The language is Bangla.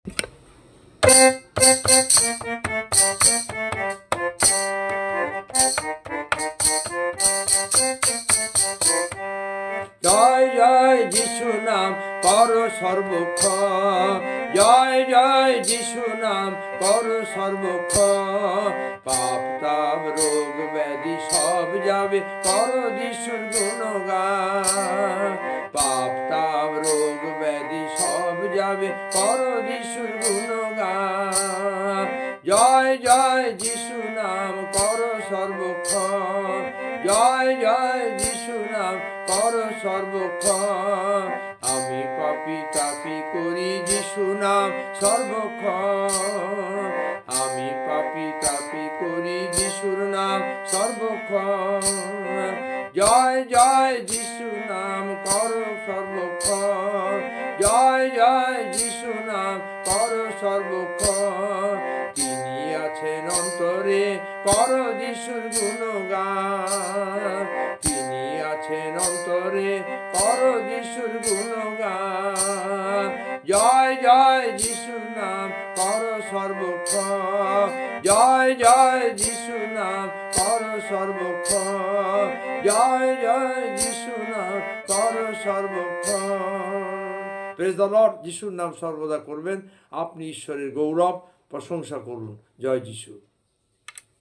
জয় জয় যিশু নাম করো সর্বক্ষণ, জয় জয় যিশু নাম করো সর্বক্ষণ। পাপ তাপ রোগ ব্যাধি সব যাবে, করো যিশুর গুণগান। পাপ তাপ রোগ ব্যাধি সব যাবে, করো যিশুর গুণগান। জয় জয় যিশু নাম করো সর্বক্ষণ, জয় জয় যিশু নাম করো সর্বক্ষণ। আমি পাপী তাপী করি যিশু নাম সর্বক্ষণ, আমি পাপী তাপী করি যিশুর নাম সর্বক্ষণ। জয় জয় যিশু নাম করো সর্বক্ষণ, জয় জয় যিশু নাম করো সর্বক্ষণ। তিনি আছেন অন্তরে, করো যিশুর গুণগান। তিনি আছেন অন্তরে, করো যিশুর গুণগান। জয় জয় যিশুর নাম করো সর্বক্ষণ, জয় জয় যিশুর নাম করো সর্বক্ষণ, জয় জয় যিশুর নাম করো সর্বক্ষণ। Praise the Lord. যিশুর নাম সর্বদা করবেন, আপনি ঈশ্বরের গৌরব প্রশংসা করুন। জয় যিশু।